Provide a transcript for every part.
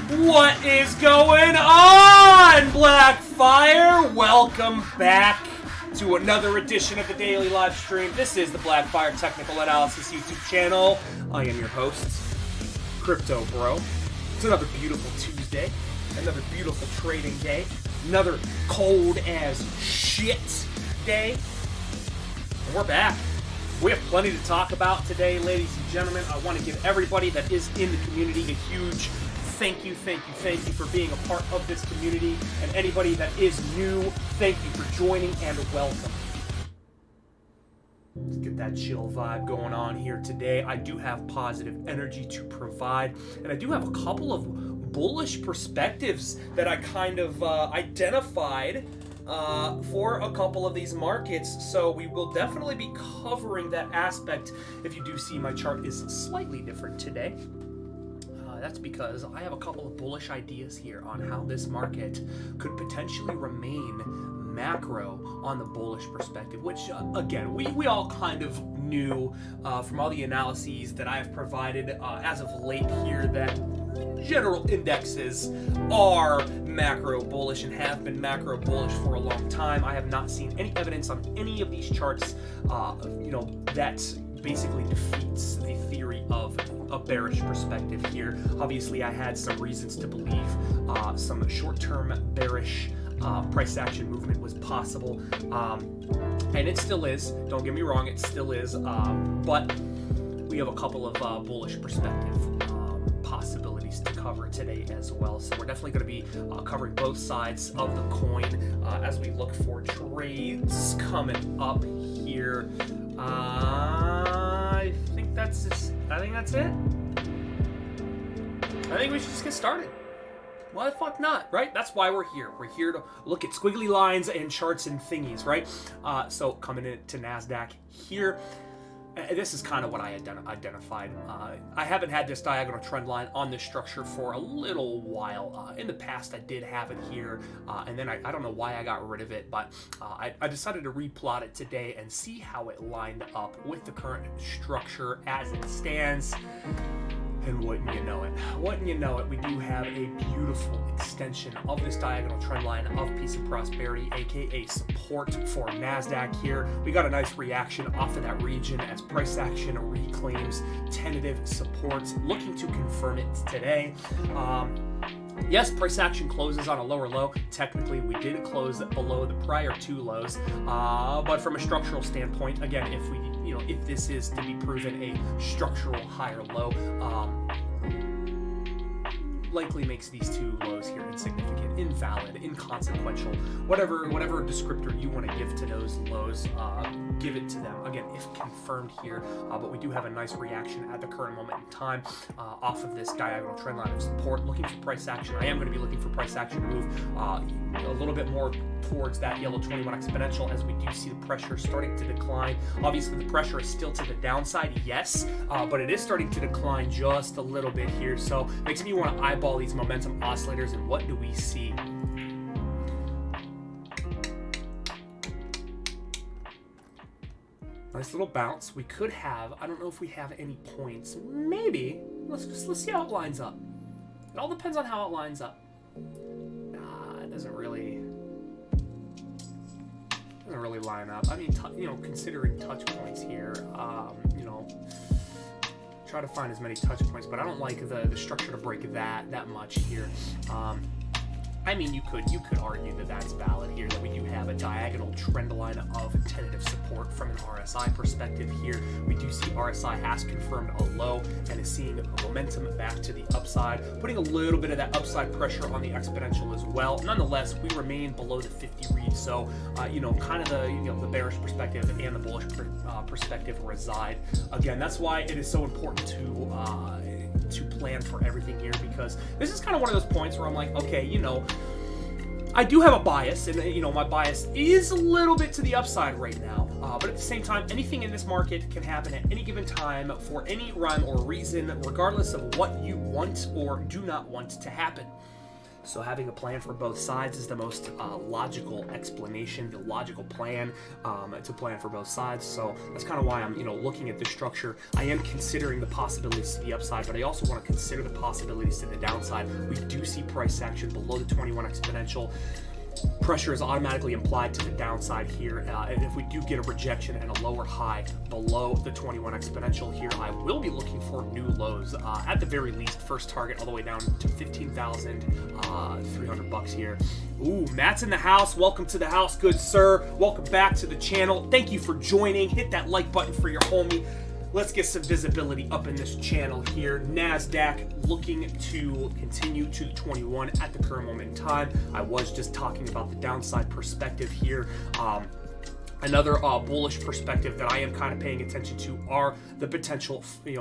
What is going on, Blackfire? Welcome back to another edition of the Daily Live Stream. This is the Blackfire Technical Analysis YouTube channel. I am your host, Crypto Bro. It's another beautiful Tuesday, another beautiful trading day, another cold as shit day. And we're back. We have plenty to talk about today, ladies and gentlemen. I want to give everybody that is in the community a huge thank you for being a part of this community. And anybody that is new, thank you for joining and welcome. Let's get that chill vibe going on here today. I do have positive energy to provide, and I do have a couple of bullish perspectives that I kind of identified for a couple of these markets, so we will definitely be covering that aspect. If you do see, my chart is slightly different today. That's because I have a couple of bullish ideas here on how this market could potentially remain macro on the bullish perspective, which again, we all kind of knew from all the analyses that I have provided as of late here that general indexes are macro bullish and have been macro bullish for a long time. I have not seen any evidence on any of these charts, that basically defeats the theory of a bearish perspective here. Obviously, I had some reasons to believe some short-term bearish price action movement was possible, and it still is. Don't get me wrong, it still is, but we have a couple of bullish perspective possibilities to cover today as well. So we're definitely going to be covering both sides of the coin as we look for trades coming up here. I think that's it. I think we should just get started. Why the fuck not, right? That's why we're here. We're here to look at squiggly lines and charts and thingies, right? So coming into NASDAQ here, this is kind of what I identified. I haven't had this diagonal trend line on this structure for a little while. In the past, I did have it here, and then I don't know why I got rid of it, but I decided to replot it today and see how it lined up with the current structure as it stands. And wouldn't you know it, we do have a beautiful extension of this diagonal trend line of peace and prosperity, aka support for NASDAQ here. We got a nice reaction off of that region as price action reclaims tentative support, looking to confirm it today. Yes, price action closes on a lower low. Technically, we did close below the prior two lows, but from a structural standpoint, again, if this is to be proven a structural higher low, likely makes these two lows here insignificant, invalid, inconsequential, whatever descriptor you want to give to those lows, give it to them, again, if confirmed here, but we do have a nice reaction at the current moment in time off of this diagonal trend line of support, looking for price action. I am going to be looking for price action to move a little bit more towards that yellow 21 exponential as we do see the pressure starting to decline. Obviously, the pressure is still to the downside, yes, but it is starting to decline just a little bit here, so makes me want to eyeball these momentum oscillators. And what do we see? Nice little bounce. We could have, I don't know if we have any points. Maybe. Let's see how it lines up. It all depends on how it lines up. It doesn't really line up. I mean, considering touch points here, try to find as many touch points, but I don't like the structure to break that much here. I mean, you could argue that that's valid here, that we do have a diagonal trend line of tentative support from an RSI perspective here. We do see RSI has confirmed a low and is seeing momentum back to the upside, putting a little bit of that upside pressure on the exponential as well. Nonetheless, we remain below the 50 read, so kind of the bearish perspective and the bullish perspective reside. Again, that's why it is so important to plan for everything here, because this is kind of one of those points where I'm like, okay, I do have a bias, and my bias is a little bit to the upside right now, but at the same time, anything in this market can happen at any given time for any rhyme or reason, regardless of what you want or do not want to happen. So having a plan for both sides is the most logical explanation, the logical plan to plan for both sides. So that's kind of why I'm, looking at this structure. I am considering the possibilities to the upside, but I also want to consider the possibilities to the downside. We do see price action below the 21 exponential. Pressure is automatically implied to the downside here, and if we do get a rejection and a lower high below the 21 exponential here, I will be looking for new lows. At the very least, first target all the way down to 15,300 bucks here. Ooh, Matt's in the house. Welcome to the house, good sir. Welcome back to the channel. Thank you for joining. Hit that like button for your homie. Let's get some visibility up in this channel here. NASDAQ looking to continue to the 21 at the current moment in time. I was just talking about the downside perspective here. Another bullish perspective that I am kind of paying attention to are the potential, the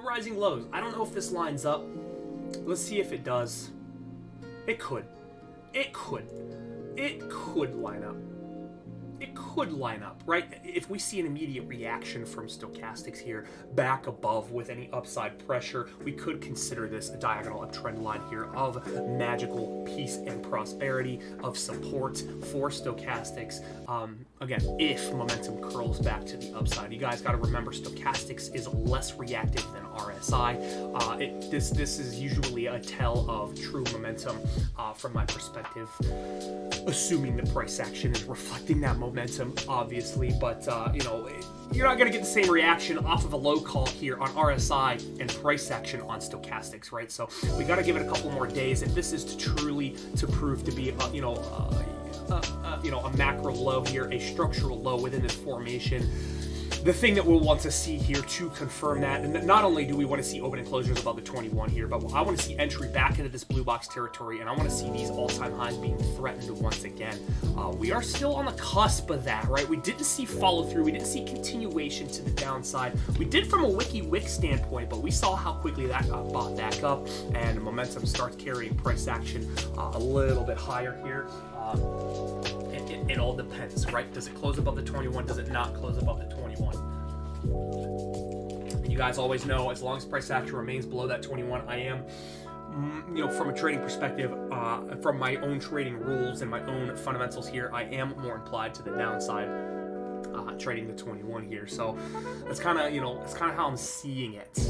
rising lows. I don't know if this lines up. Let's see if it does. It could. It could line up. It could line up, right? If we see an immediate reaction from stochastics here back above with any upside pressure, we could consider this a diagonal uptrend line here of magical peace and prosperity, of support for stochastics. Again, if momentum curls back to the upside. You guys got to remember stochastics is less reactive than RSI. This is usually a tell of true momentum from my perspective, assuming the price action is reflecting that momentum, obviously, but you're not going to get the same reaction off of a low call here on RSI and price action on stochastics, right? So we got to give it a couple more days if this is to prove to be a macro low here, a structural low within this formation. The thing that we'll want to see here to confirm that, and not only do we want to see opening closures above the 21 here, but I want to see entry back into this blue box territory, and I want to see these all-time highs being threatened once again. We are still on the cusp of that, right? We didn't see follow-through. We didn't see continuation to the downside. We did from a WikiWick standpoint, but we saw how quickly that got bought back up, and momentum starts carrying price action a little bit higher here. It all depends, right? Does it close above the 21? Does it not close above the 21? And you guys always know, as long as price action remains below that 21, I am, from a trading perspective, from my own trading rules and my own fundamentals here, I am more inclined to the downside, trading the 21 here. So that's kind of, that's kind of how I'm seeing it.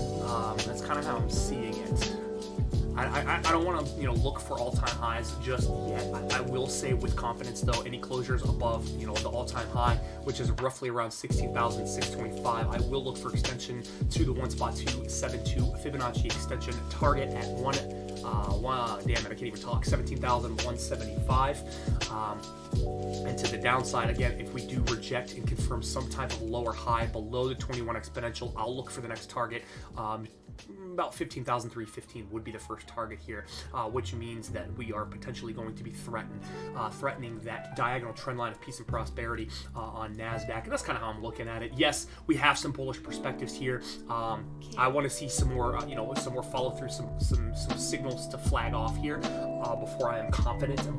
I don't want to, look for all-time highs just yet. I will say with confidence, though, any closures above, the all-time high, which is roughly around 16,625, I will look for extension to the 1.272 Fibonacci extension target at damn it, I can't even talk, 17,175. And to the downside, again, if we do reject and confirm some type of lower high below the 21 exponential, I'll look for the next target. About 15,315 would be the first target here, which means that we are potentially going to be threatening that diagonal trend line of peace and prosperity on NASDAQ. And that's kind of how I'm looking at it. Yes, we have some bullish perspectives here. I want to see some more, some more follow through, some signals to flag off here before I am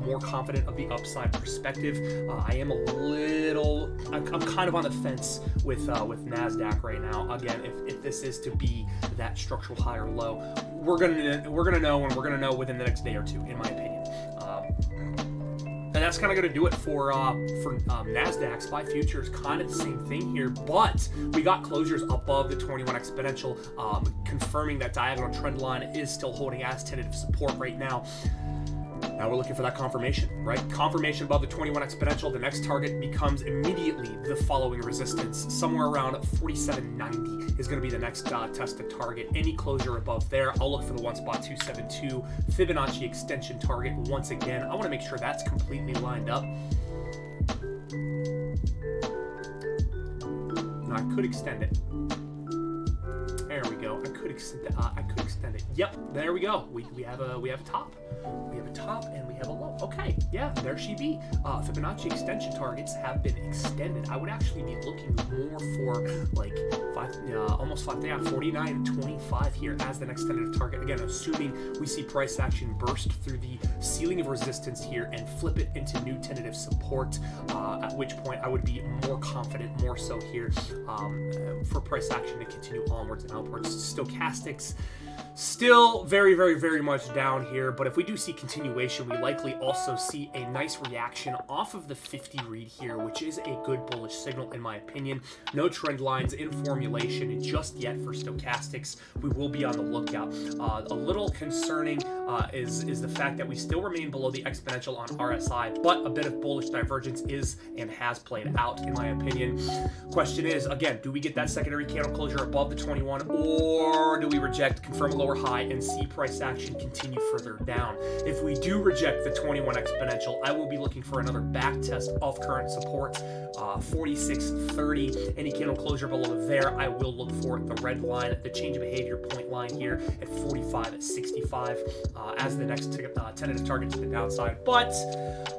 more confident of the upside perspective. I am I'm kind of on the fence with NASDAQ right now. Again, if this is to be that structural high or low, we're gonna know, and we're gonna know within the next day or two, in my opinion. And that's kind of going to do it for NASDAQ. SPY futures, kind of the same thing here, but we got closures above the 21 exponential, confirming that diagonal trend line is still holding as tentative support right now. Now we're looking for that confirmation, right? Confirmation above the 21 exponential. The next target becomes immediately the following resistance. Somewhere around 47.90 is going to be the next tested target. Any closure above there, I'll look for the 1.272 Fibonacci extension target once again. I want to make sure that's completely lined up. No, I could extend it. There we go. I could extend it. Yep, there we go. We have a top. We have a top and we have a low. Okay, yeah, there she be. Fibonacci extension targets have been extended. I would actually be looking more for like 49.25 here as the next tentative target. Again, assuming we see price action burst through the ceiling of resistance here and flip it into new tentative support, at which point I would be more confident, more so here, for price action to continue onwards and outwards. Stochastics, Still very, very, very much down here, but if we do see continuation, we likely also see a nice reaction off of the 50 read here, which is a good bullish signal in my opinion. No trend lines in formulation just yet for stochastics. We will be on the lookout. A little concerning is the fact that we still remain below the exponential on RSI, but a bit of bullish divergence is and has played out in my opinion. Question is, again, do we get that secondary candle closure above the 21, or do we reject, confirm a lower high, and see price action continue further down? If we do reject the 21 exponential, I will be looking for another back test of current support, 46.30. Any candle closure below there, I will look for the red line, the change of behavior point line here at 45.65 as the next tentative target to the downside. But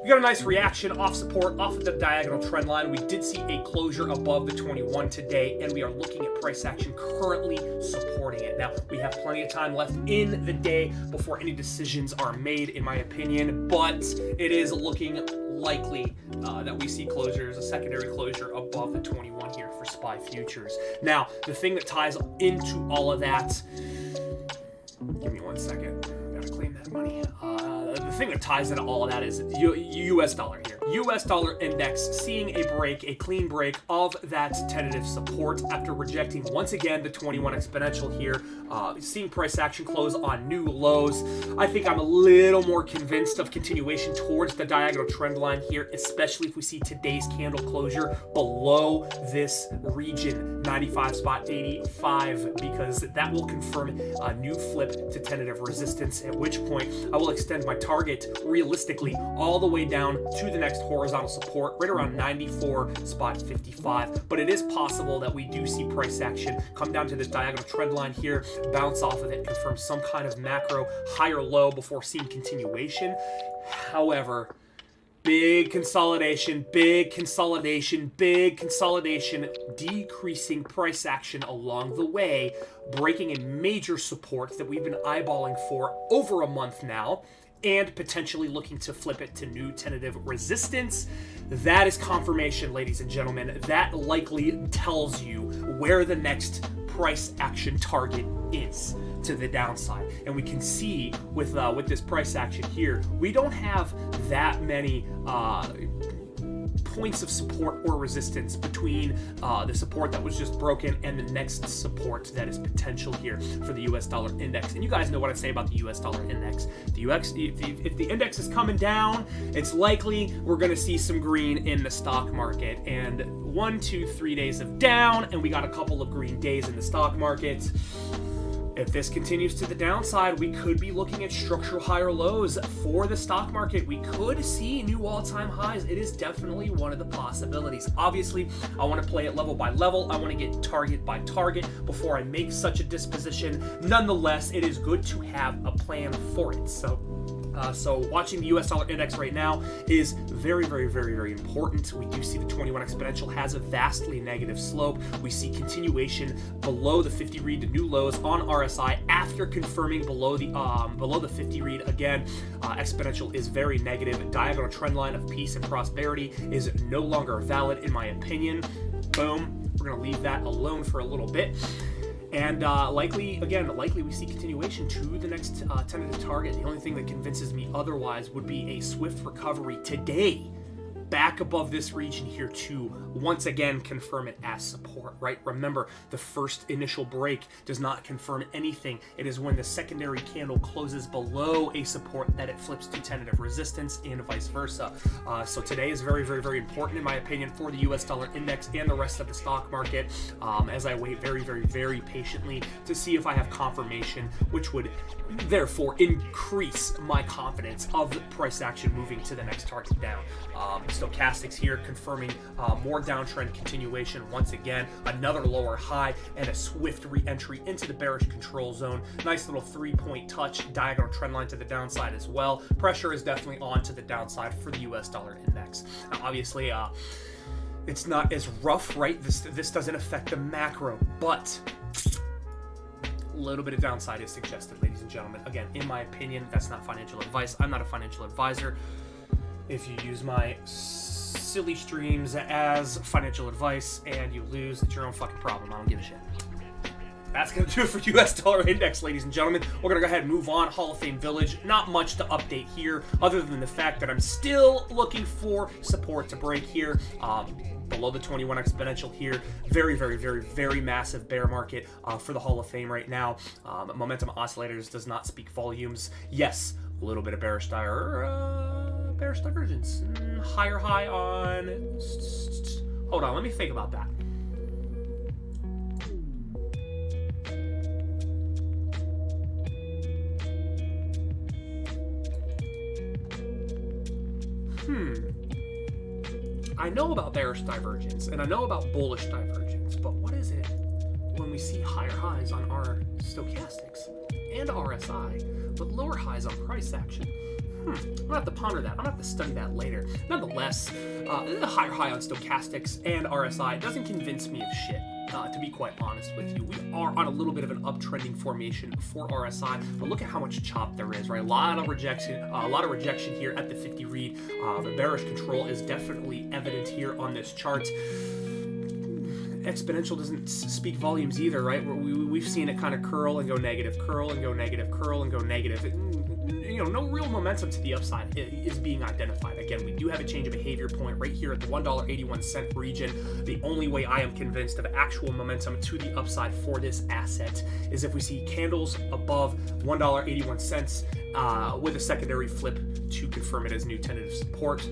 we got a nice reaction off support, off of the diagonal trend line. We did see a closure above the 21 today, and we are looking at price action currently supporting it. Now, we have plenty of time left in the day before any decisions are made, in my opinion, but it is looking likely that we see closures, a secondary closure above the 21 here for SPY futures. Now, the thing that ties into all of that, give me 1 second, gotta claim that money. The thing that ties into all of that is US dollar here. US dollar index seeing a break, a clean break of that tentative support after rejecting once again the 21 exponential here, seeing price action close on new lows. I think I'm a little more convinced of continuation towards the diagonal trend line here, especially if we see today's candle closure below this region, 95.85, because that will confirm a new flip to tentative resistance, at which point I will extend my target realistically all the way down to the next horizontal support right around 94.55. But it is possible that we do see price action come down to this diagonal trend line here, bounce off of it, confirm some kind of macro higher low before seeing continuation. However, big consolidation, decreasing price action along the way, breaking a major support that we've been eyeballing for over a month now, and potentially looking to flip it to new tentative resistance. That is confirmation, ladies and gentlemen. That likely tells you where the next price action target is to the downside. And we can see with this price action here, we don't have that many points of support or resistance between the support that was just broken and the next support that is potential here for the US dollar index. And you guys know what I say about the US dollar index. If the index is coming down, it's likely we're going to see some green in the stock market. And 1, 2, 3 days of down, and we got a couple of green days in the stock market. If this continues to the downside, we could be looking at structural higher lows for the stock market. We could see new all-time highs. It is definitely one of the possibilities. Obviously, I want to play it level by level. I want to get target by target before I make such a disposition. Nonetheless, it is good to have a plan for it. So watching the US dollar index right now is very, very, very, very important. We do see the 21 exponential has a vastly negative slope. We see continuation below the 50 read to new lows on RSI after confirming below the 50 read again. Exponential is very negative. Diagonal trend line of peace and prosperity is no longer valid in my opinion. Boom. We're going to leave that alone for a little bit. And likely we see continuation to the next tentative target. The only thing that convinces me otherwise would be a swift recovery today, back above this region here to once again confirm it as support, right? Remember, the first initial break does not confirm anything. It is when the secondary candle closes below a support that it flips to tentative resistance and vice versa. So today is very, very, very important in my opinion for the US dollar index and the rest of the stock market, as I wait very, very, very patiently to see if I have confirmation, which would therefore increase my confidence of the price action moving to the next target down. Stochastics here confirming more downtrend continuation once again, another lower high, and a swift re-entry into the bearish control zone. Nice little 3-point touch, diagonal trend line to the downside as well. Pressure is definitely on to the downside for the US dollar index. Now, obviously, it's not as rough, right? This doesn't affect the macro, but a little bit of downside is suggested, ladies and gentlemen. Again, in my opinion, that's not financial advice. I'm not a financial advisor. If you use my silly streams as financial advice and you lose, it's your own fucking problem. I don't give a shit. that's going to do it for US dollar index, ladies and gentlemen. We're going to go ahead and move on. Hall of Fame Village, not much to update here other than the fact that I'm still looking for support to break here. Below the 21 exponential here. Very, very, very, very massive bear market for the Hall of Fame right now. Momentum oscillators does not speak volumes. Yes, a little bit of bearish divergence. Higher high on... Hold on, let me think about that. I know about bearish divergence, and I know about bullish divergence, but what is it when we see higher highs on our stochastics and RSI, but lower highs on price action? I'm gonna have to ponder that. I'm gonna have to study that later. Nonetheless, the higher high on stochastics and RSI doesn't convince me of shit. To be quite honest with you, we are on a little bit of an uptrending formation for RSI, but look at how much chop there is, right? A lot of rejection here at the 50 read. The bearish control is definitely evident here on this chart. Exponential doesn't speak volumes either, right? We've seen it kind of curl and go negative, curl and go negative, curl and go negative. No real momentum to the upside is being identified. Again, we do have a change of behavior point right here at the $1.81 region. The only way I am convinced of actual momentum to the upside for this asset is if we see candles above $1.81 with a secondary flip to confirm it as new tentative support.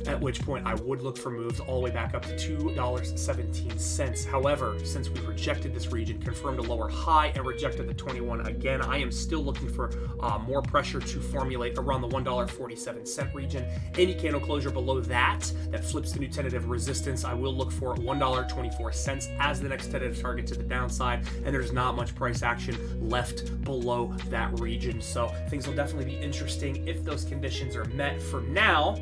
At which point I would look for moves all the way back up to $2.17. However, since we rejected this region, confirmed a lower high, and rejected the 21 again, I am still looking for more pressure to formulate around the $1.47 region. Any candle closure below that flips the new tentative resistance, I will look for $1.24 as the next tentative target to the downside, and there's not much price action left below that region. So things will definitely be interesting if those conditions are met. For now,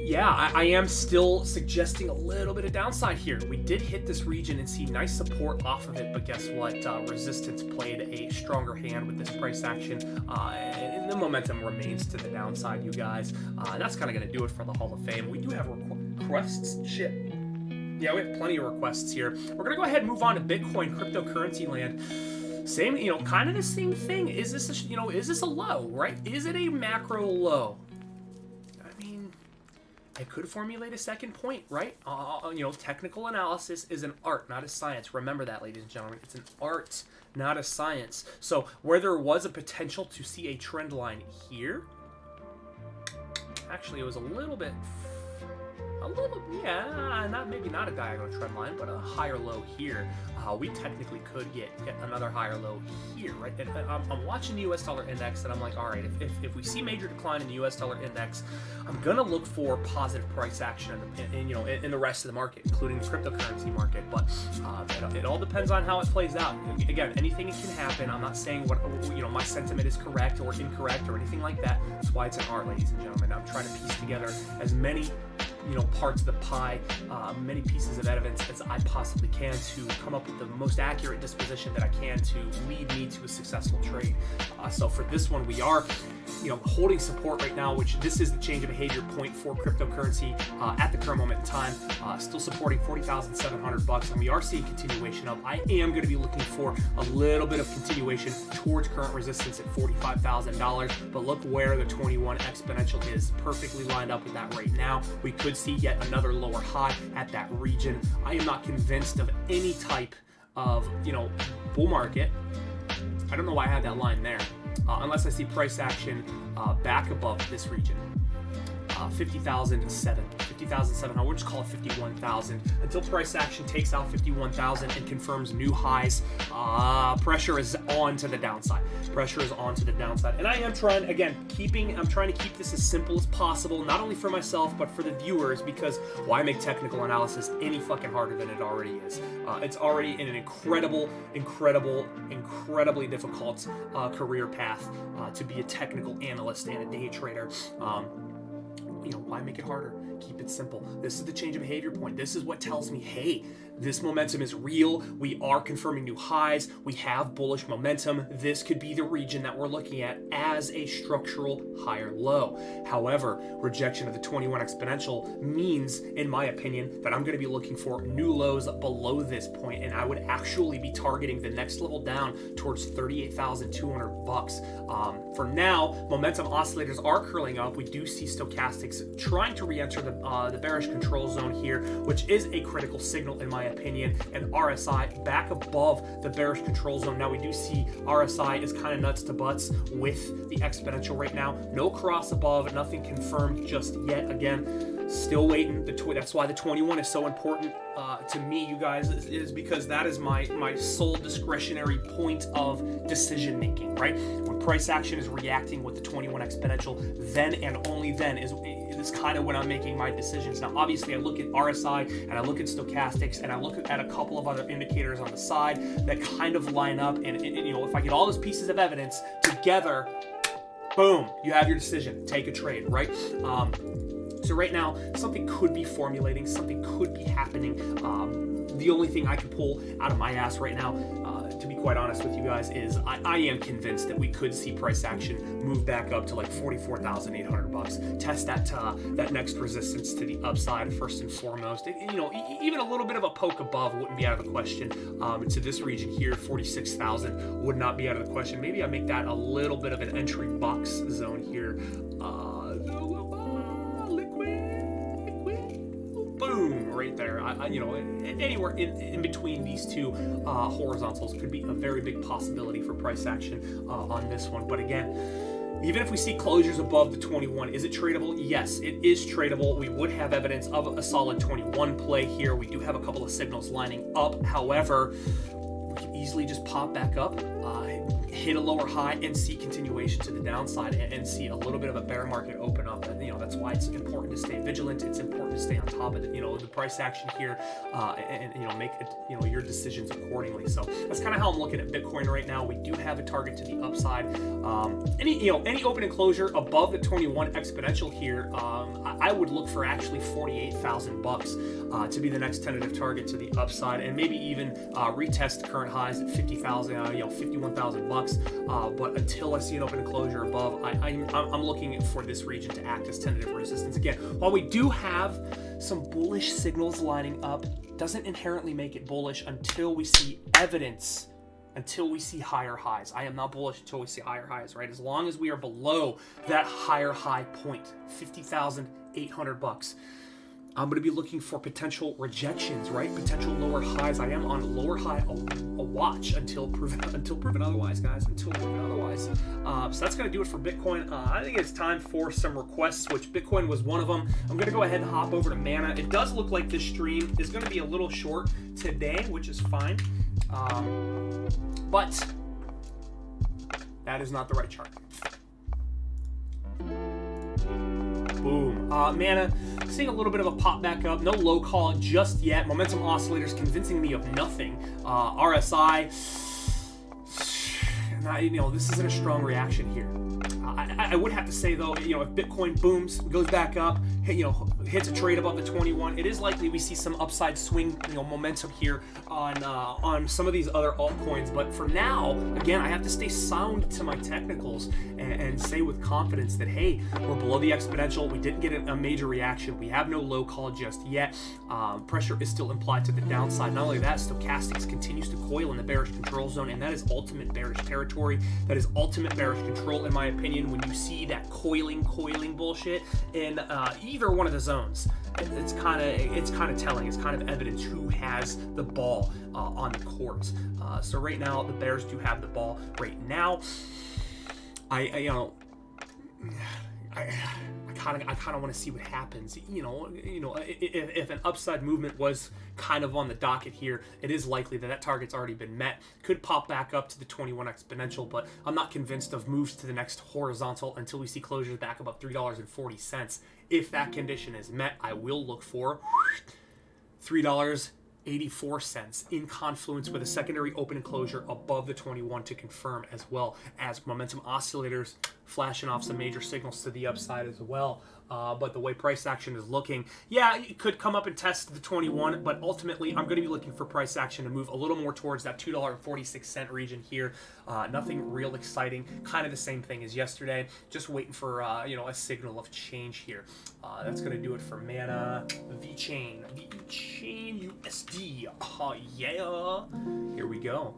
yeah, I am still suggesting a little bit of downside here. We did hit this region and see nice support off of it, but guess what? Resistance played a stronger hand with this price action, and the momentum remains to the downside, you guys. And that's kind of going to do it for the Hall of Fame. We do have requests. Shit. Yeah, we have plenty of requests here. We're going to go ahead and move on to Bitcoin, cryptocurrency land. Same, kind of the same thing. Is this a low, right? Is it a macro low? I could formulate a second point, right? Technical analysis is an art, not a science. Remember that, ladies and gentlemen. It's an art, not a science. So where there was a potential to see a trend line here, actually it was maybe not a diagonal trend line, but a higher low here. We technically could get another higher low here, right? And I'm watching the US dollar index, and I'm like, all right, if we see major decline in the US dollar index, I'm gonna look for positive price action in the rest of the market, including the cryptocurrency market. But it all depends on how it plays out. Again, anything can happen. I'm not saying my sentiment is correct or incorrect or anything like that. That's why it's an art, ladies and gentlemen. I'm trying to piece together as many parts of the pie, many pieces of evidence as I possibly can to come up with the most accurate disposition that I can to lead me to a successful trade. So for this one, we are holding support right now, which this is the change of behavior point for cryptocurrency at the current moment in time. Still supporting $40,700, and we are seeing continuation of. I am going to be looking for a little bit of continuation towards current resistance at $45,000, but look where the 21 exponential is perfectly lined up with that right now. We could see yet another lower high at that region. I am not convinced of any type of bull market. I don't know why I had that line there. Unless I see price action back above this region. 50,700, we'll just call it 51,000. Until price action takes out 51,000 and confirms new highs, pressure is on to the downside. Pressure is on to the downside. And I am trying, I'm trying to keep this as simple as possible, not only for myself, but for the viewers, because why make technical analysis any fucking harder than it already is? It's already in an incredibly difficult career path to be a technical analyst and a day trader. why make it harder? Keep it simple. This is the change of behavior point. This is what tells me, hey, this momentum is real. We are confirming new highs. We have bullish momentum. This could be the region that we're looking at as a structural higher low. However, rejection of the 21 exponential means, in my opinion, that I'm going to be looking for new lows below this point, and I would actually be targeting the next level down towards 38,200 bucks. For now, momentum oscillators are curling up. We do see stochastics trying to re-enter the bearish control zone here, which is a critical signal in my opinion, and RSI back above the bearish control zone. Now we do see RSI is kind of nuts to butts with the exponential right now. No cross above, nothing confirmed just yet. Again, still waiting. That's why the 21 is so important to me, you guys, is because that is my sole discretionary point of decision making, right? When price action is reacting with the 21 exponential, then and only then is kind of when I'm making my decisions. Now, obviously, I look at RSI and I look at stochastics and I look at a couple of other indicators on the side that kind of line up. And if I get all those pieces of evidence together, boom, you have your decision. Take a trade, right? So right now, something could be formulating, something could be happening. The only thing I can pull out of my ass right now, to be quite honest with you guys, is I am convinced that we could see price action move back up to like 44,800 bucks. Test that next resistance to the upside first and foremost. Even a little bit of a poke above wouldn't be out of the question. To this region here, 46,000 would not be out of the question. Maybe I make that a little bit of an entry box zone here. Boom, right there. Anywhere in between these two horizontals could be a very big possibility for price action on this one. But again, even if we see closures above the 21, is it tradable? Yes, it is tradable. We would have evidence of a solid 21 play here. We do have a couple of signals lining up. However, we can easily just pop back up, hit a lower high, and see continuation to the downside and see a little bit of a bear market open up. And that's why it's important to stay vigilant. It's important to stay on top of the price action here, and make your decisions accordingly. So that's kind of how I'm looking at Bitcoin right now. We do have a target to the upside. Any open and closure above the 21 exponential here, I would look for actually 48,000 bucks to be the next tentative target to the upside, and maybe even retest current highs at 50,000, 51,000 bucks. But until I see an open and closure above, I'm looking for this region to act as tentative resistance. Again, while we do have some bullish signals lining up, doesn't inherently make it bullish until we see evidence, until we see higher highs. I am not bullish until we see higher highs, right? As long as we are below that higher high point, 50,800 bucks, I'm going to be looking for potential rejections, right? Potential lower highs. I am on lower high a watch until proven otherwise, guys. Until proven otherwise. So that's going to do it for Bitcoin. I think it's time for some requests, which Bitcoin was one of them. I'm going to go ahead and hop over to Mana. It does look like this stream is going to be a little short today, which is fine. But that is not the right chart. Boom. Mana, seeing a little bit of a pop back up. No low call just yet. Momentum oscillators convincing me of nothing. RSI, this isn't a strong reaction here. I would have to say, though, if Bitcoin booms, goes back up, hits a trade above the 21, it is likely we see some upside swing, momentum here on some of these other altcoins. But for now, again, I have to stay sound to my technicals and say with confidence that, hey, we're below the exponential. We didn't get a major reaction. We have no low call just yet. Pressure is still implied to the downside. Not only that, stochastics continues to coil in the bearish control zone, and that is ultimate bearish territory. That is ultimate bearish control, in my opinion. When you see that coiling bullshit in either one of the zones, it's kind of telling. It's kind of evidence who has the ball on the court. So right now, the Bears do have the ball right now. I kind of want to see what happens. If an upside movement was kind of on the docket here, it is likely that target's already been met. Could pop back up to the 21 exponential, but I'm not convinced of moves to the next horizontal until we see closures back above $3.40. If that condition is met, I will look for $3 84 cents in confluence with a secondary open and closure above the 21 to confirm, as well as momentum oscillators flashing off some major signals to the upside as well. But the way price action is looking, yeah, it could come up and test the 21, but ultimately I'm going to be looking for price action to move a little more towards that $2.46 region here. Nothing real exciting, kind of the same thing as yesterday, just waiting for a signal of change here. That's going to do it for Mana, VeChain USD. Oh yeah, here we go.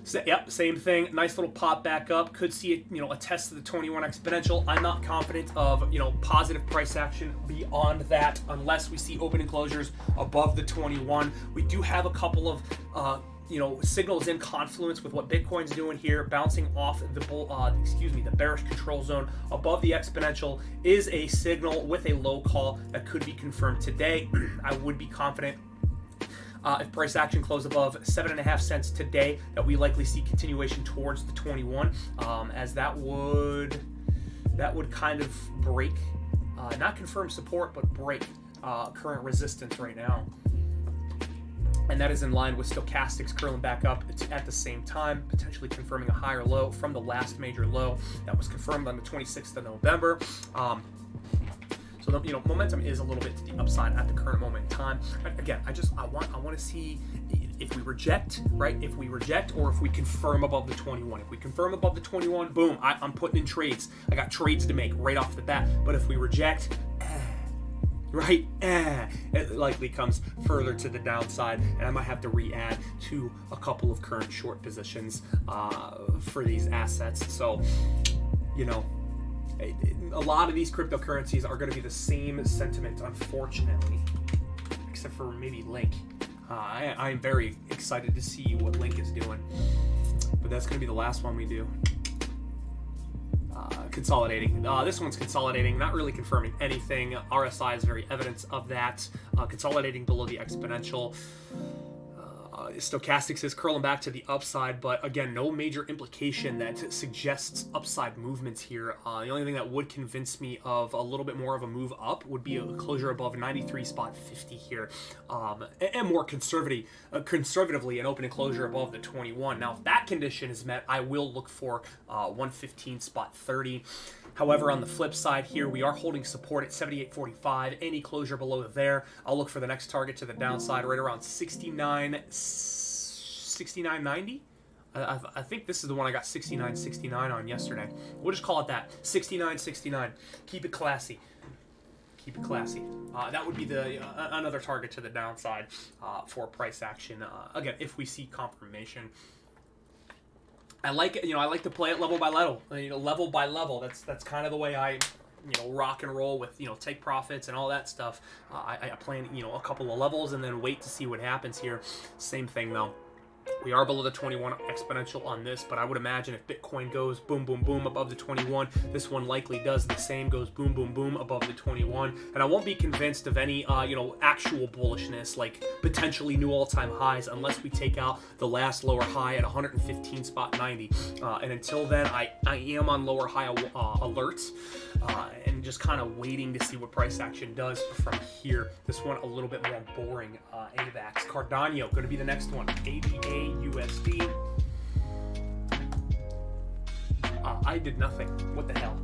So, yep, same thing. Nice little pop back up. Could see a test of the 21 exponential. I'm not confident of positive price action beyond that unless we see open and closures above the 21. We do have a couple of signals in confluence with what Bitcoin's doing here, bouncing off the bearish control zone above the exponential is a signal with a low call that could be confirmed today. I would be confident if price action closed above 7.5 cents today, that we likely see continuation towards the 21, as that would kind of break, not confirm support, but break current resistance right now. And that is in line with stochastics curling back up at the same time, potentially confirming a higher low from the last major low that was confirmed on the 26th of November. So momentum is a little bit to the upside at the current moment in time. Again, I want to see if we reject, right? If we reject, or if we confirm above the 21. If we confirm above the 21, boom, I'm putting in trades. I got trades to make right off the bat. But if we reject, it likely comes further to the downside, and I might have to re-add to a couple of current short positions for these assets. So, a lot of these cryptocurrencies are going to be the same sentiment, unfortunately, except for maybe Link. I'm very excited to see what Link is doing, but that's going to be the last one we do. Consolidating. This one's consolidating, not really confirming anything. RSI is very evidence of that. Consolidating below the exponential. Stochastics is curling back to the upside, but again, no major implication that suggests upside movements here. The only thing that would convince me of a little bit more of a move up would be a closure above 93.50 here, and more conservatively an open and closure above the 21. Now, if that condition is met, I will look for 115.30. However, on the flip side here, we are holding support at 78.45. Any closure below there, I'll look for the next target to the downside right around 69.90. I think this is the one I got 69.69 on yesterday. We'll just call it that, 69.69. Keep it classy. Keep it classy. That would be the another target to the downside for price action. Again, if we see confirmation. I like to play it level by level. Level by level. That's kind of the way I rock and roll with take profits and all that stuff. I plan a couple of levels and then wait to see what happens here. Same thing though. We are below the 21 exponential on this, but I would imagine if Bitcoin goes boom, boom, boom above the 21, this one likely does the same, goes boom, boom, boom above the 21. And I won't be convinced of any, actual bullishness, like potentially new all-time highs, unless we take out the last lower high at 115.90. And until then, I am on lower high alerts and just kind of waiting to see what price action does from here. This one a little bit more boring. AVAX. Cardano, going to be the next one. ADA USD. I did nothing. What the hell?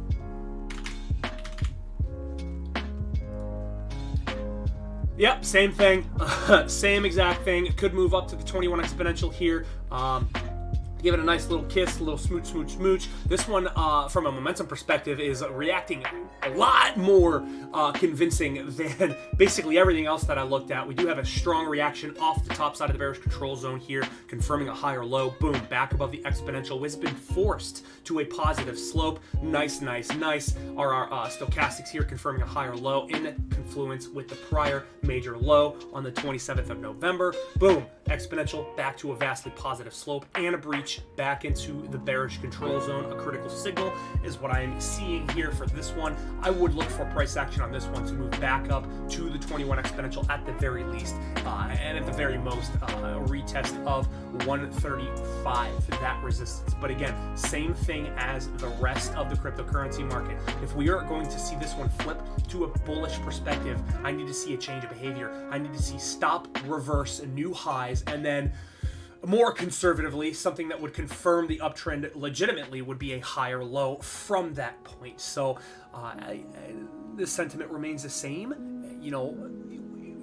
Yep, same thing. Same exact thing. It could move up to the 21 exponential here. Give it a nice little kiss, a little smooch, smooch, smooch. This one, from a momentum perspective, is reacting a lot more convincing than basically everything else that I looked at. We do have a strong reaction off the top side of the bearish control zone here, confirming a higher low. Boom, back above the exponential. It's been forced to a positive slope. Nice, nice, nice. Our stochastics here confirming a higher low in confluence with the prior major low on the 27th of November. Boom. exponential back to a vastly positive slope, and a breach back into the bearish control zone. A critical signal is what I'm seeing here for this one. I would look for price action on this one to move back up to the 21 exponential at the very least, and at the very most, a retest of 135, that resistance. But again, same thing as the rest of the cryptocurrency market. If we are going to see this one flip to a bullish perspective, I need to see a change of behavior. I need to see stop, reverse, new highs, and then more conservatively, something that would confirm the uptrend legitimately would be a higher low from that point. So the sentiment remains the same. You know,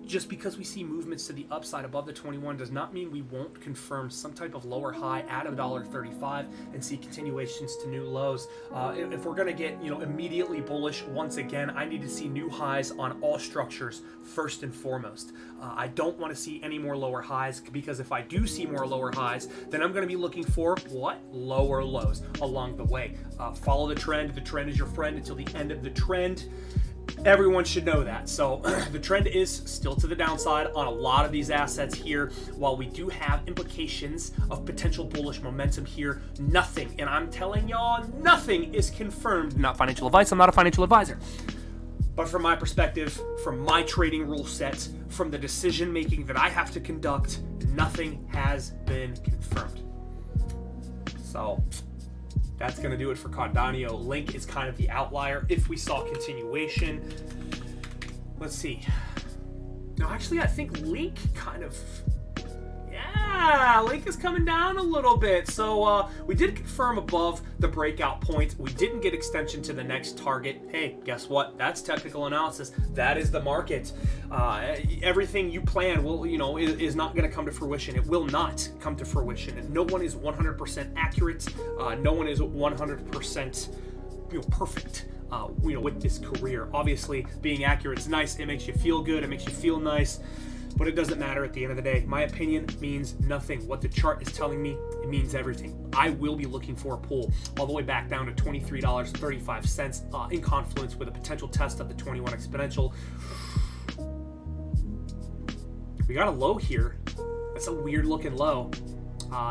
just because we see movements to the upside above the 21 does not mean we won't confirm some type of lower high at $1.35 and see continuations to new lows. If we're going to get, immediately bullish once again, I need to see new highs on all structures first and foremost. I don't want to see any more lower highs, because if I do see more lower highs, then I'm going to be looking for what? Lower lows along the way. Follow the trend. The trend is your friend until the end of the trend. Everyone should know that. So the trend is still to the downside on a lot of these assets here. While we do have implications of potential bullish momentum here, nothing, and I'm telling y'all, nothing is confirmed. Not financial advice. I'm not a financial advisor. But from my perspective, from my trading rule set, from the decision making that I have to conduct, nothing has been confirmed. So that's going to do it for Cardano. Link is kind of the outlier. If we saw continuation, let's see. No, actually, I think Link kind of, Link is coming down a little bit. So we did confirm above the breakout point. We didn't get extension to the next target. Hey, guess what? That's technical analysis. That is the market. Everything you plan will, is not going to come to fruition. It will not come to fruition. And no one is 100% accurate. No one is 100% perfect. With this career. Obviously, being accurate is nice. It makes you feel good. It makes you feel nice. But it doesn't matter at the end of the day. My opinion means nothing. What the chart is telling me, it means everything. I will be looking for a pull all the way back down to $23.35 in confluence with a potential test of the 21 exponential. We got a low here. That's a weird looking low.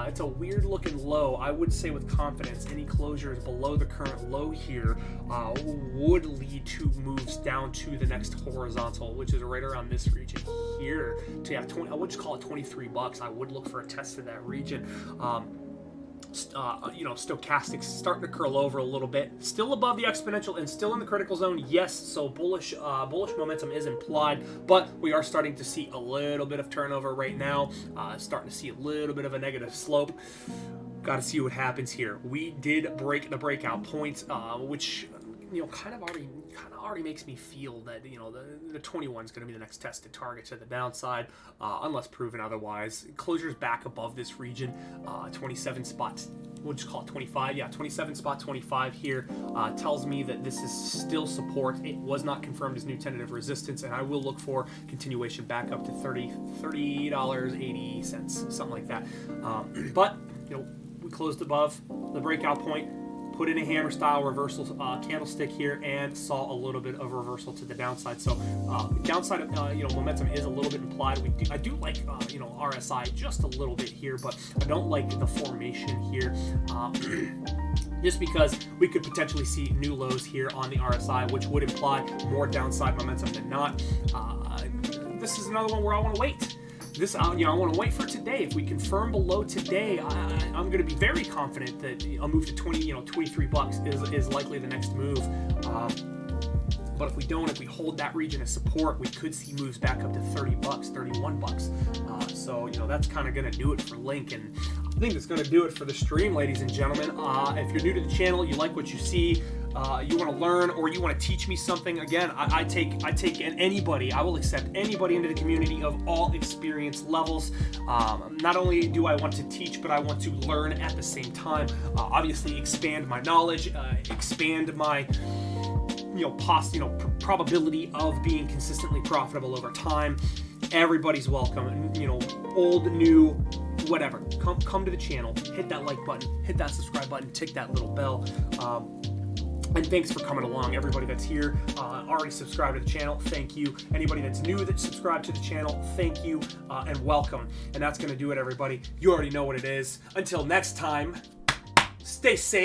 It's a weird looking low. I would say with confidence, any closures below the current low here would lead to moves down to the next horizontal, which is right around this region here. To have 20, I would just call it $23. I would look for a test of that region. Stochastics starting to curl over a little bit, still above the exponential and still in the critical zone. Yes, so bullish momentum is implied, but we are starting to see a little bit of turnover right now, starting to see a little bit of a negative slope. Got to see what happens here. We did break the breakout point, which kind of already makes me feel that the 21 is going to be the next tested target to the downside, unless proven otherwise. Closures back above this region, 27 spots. We'll just call it 25. Yeah, 27 spot 25 here tells me that this is still support. It was not confirmed as new tentative resistance, and I will look for continuation back up to $30.80, something like that. But we closed above the breakout point, put in a hammer style reversal candlestick here, and saw a little bit of reversal to the downside. So downside momentum is a little bit implied. I do like RSI just a little bit here, but I don't like the formation here. Just because we could potentially see new lows here on the RSI, which would imply more downside momentum than not. This is another one where I want to wait. I want to wait for today. If we confirm below today, I'm going to be very confident that a move to $23 is likely the next move. But if we don't, if we hold that region as support, we could see moves back up to $30, $31. So that's kind of going to do it for Link, and I think it's going to do it for the stream, ladies and gentlemen. If you're new to the channel, you like what you see, you want to learn, or you want to teach me something, again, I take anybody. I will accept anybody into the community of all experience levels. Not only do I want to teach, but I want to learn at the same time. Obviously, expand my knowledge, expand my probability of being consistently profitable over time. Everybody's welcome. Old, new, whatever. Come to the channel. Hit that like button. Hit that subscribe button. Tick that little bell. And thanks for coming along. Everybody that's here, already subscribed to the channel, thank you. Anybody that's new that subscribed to the channel, thank you, and welcome. And that's going to do it, everybody. You already know what it is. Until next time, stay safe.